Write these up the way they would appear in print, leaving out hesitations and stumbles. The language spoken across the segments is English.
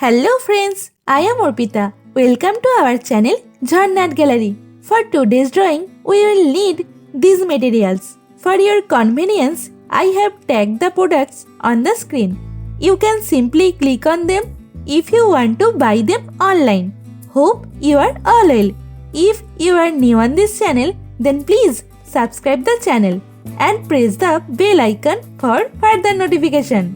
Hello friends, I am Arpita. Welcome to our channel Jharna Gallery. For today's drawing, we will need these materials. For your convenience, I have tagged the products on the screen. You can simply click on them if you want to buy them online. Hope you are all well. If you are new on this channel, then please subscribe the channel and press the bell icon for further notification.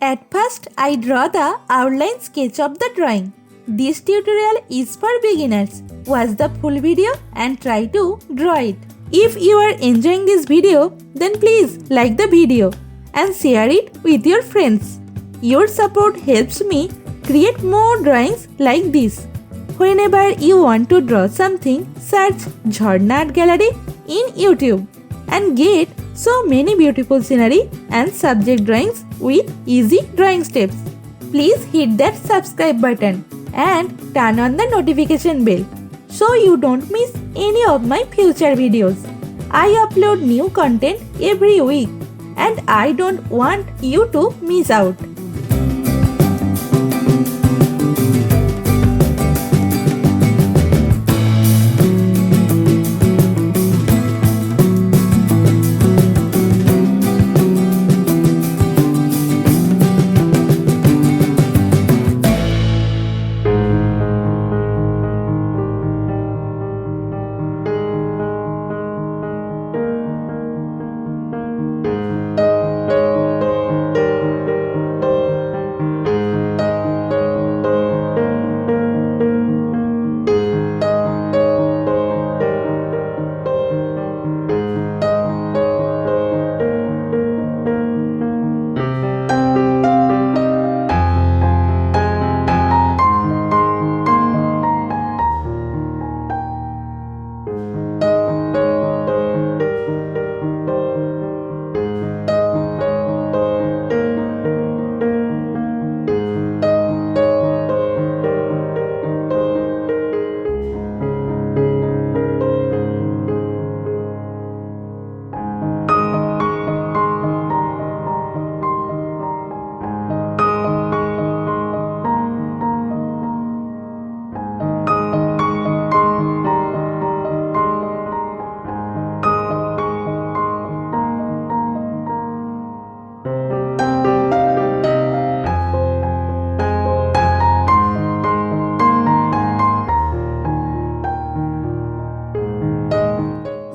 At first, I draw the outline sketch of the drawing. This tutorial is for beginners. Watch the full video and try to draw it. If you are enjoying this video, then please like the video and share it with your friends. Your support helps me create more drawings like this. Whenever you want to draw something, search Jharna Gallery in YouTube and get so many beautiful scenery and subject drawings with easy drawing steps. Please hit that subscribe button and turn on the notification bell so you don't miss any of my future videos. I upload new content every week and I don't want you to miss out.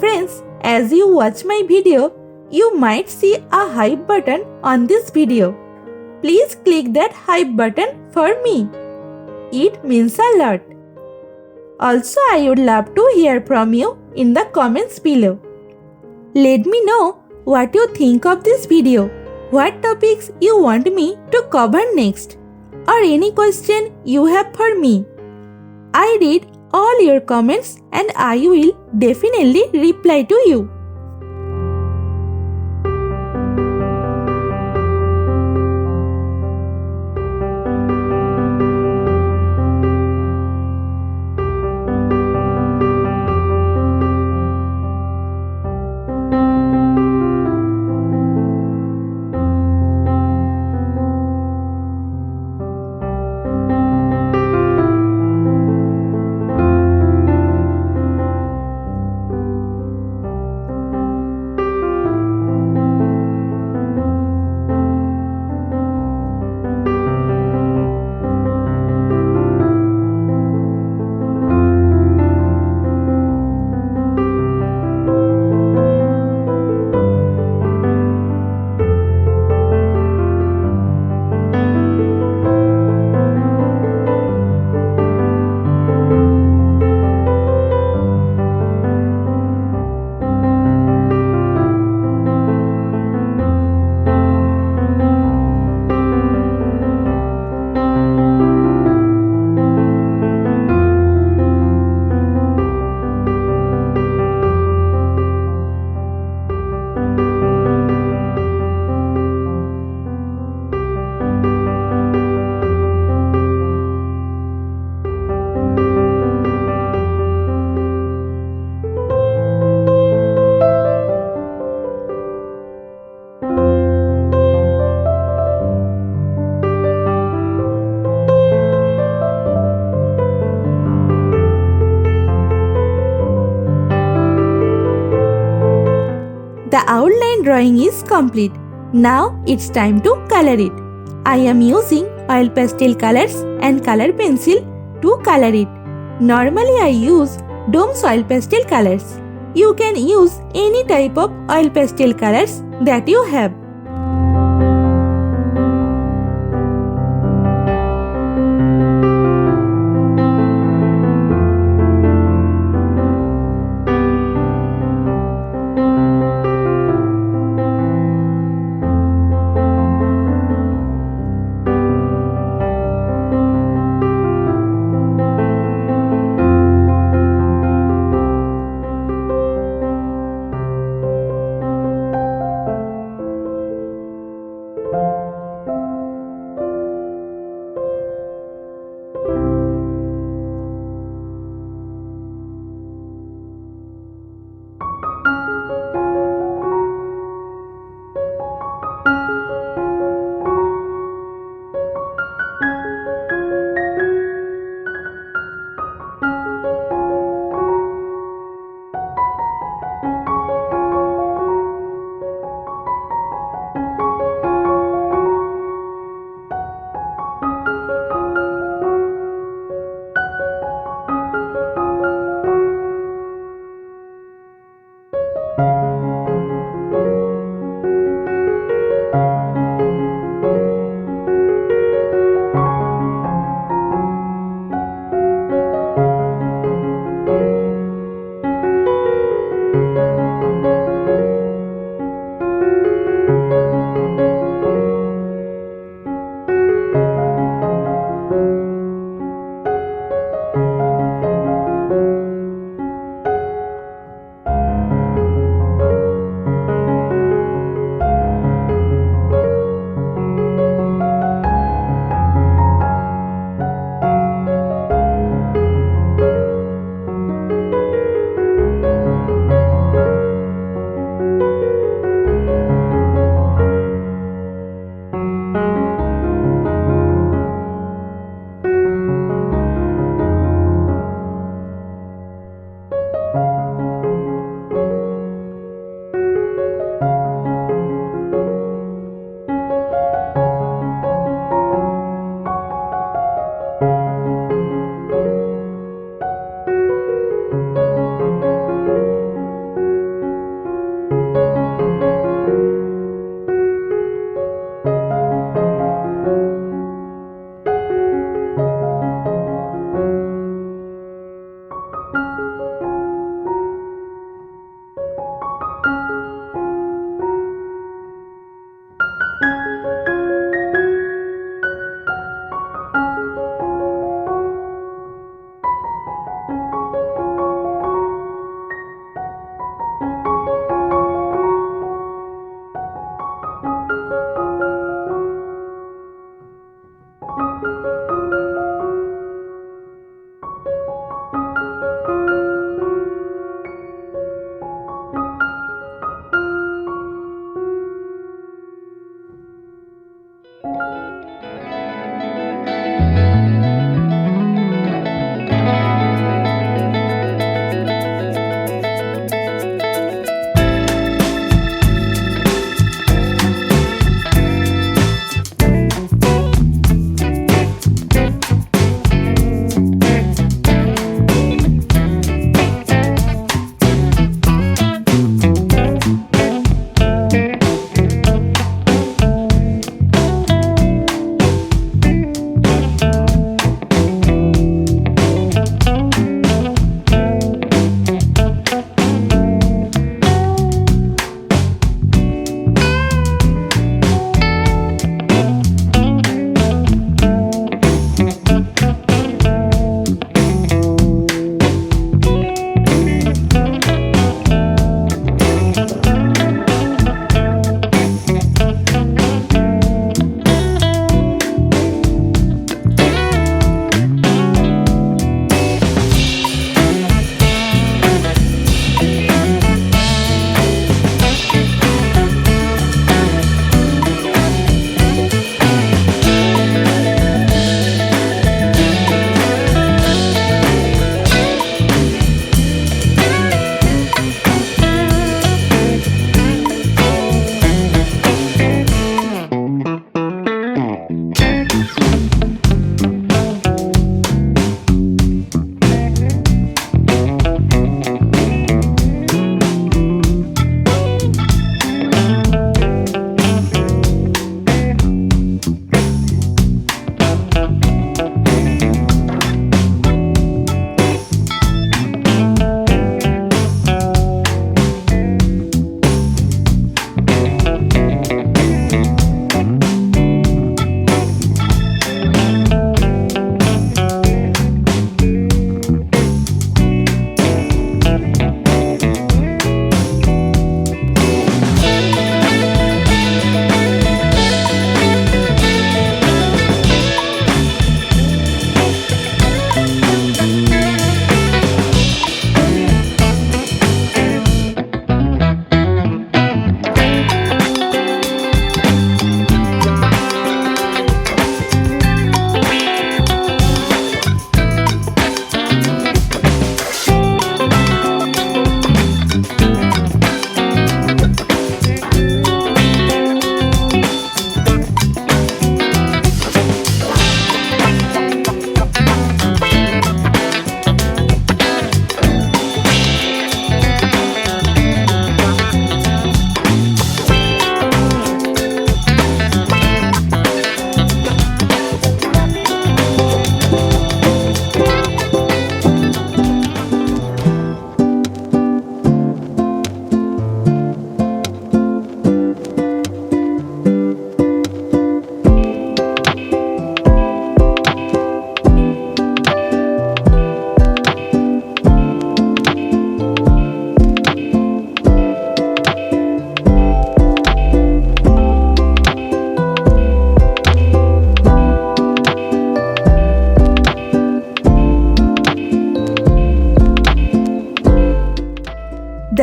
Friends, as you watch my video, you might see a hype button on this video. Please click that hype button for me. It means a lot. Also, I would love to hear from you in the comments below. Let me know what you think of this video, what topics you want me to cover next, or any question you have for me. I read all your comments and I will definitely reply to you. drawing is complete. Now it's time to color it. I am using oil pastel colors and color pencil to color it. Normally I use Dome's oil pastel colors. You can use any type of oil pastel colors that you have.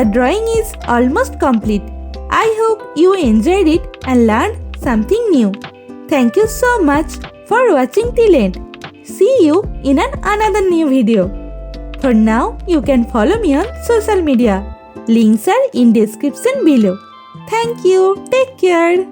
The drawing is almost complete. I hope you enjoyed it and learned something new. Thank you so much for watching till end. See you in another new video. For now, you can follow me on social media. Links are in description below. Thank you. Take care.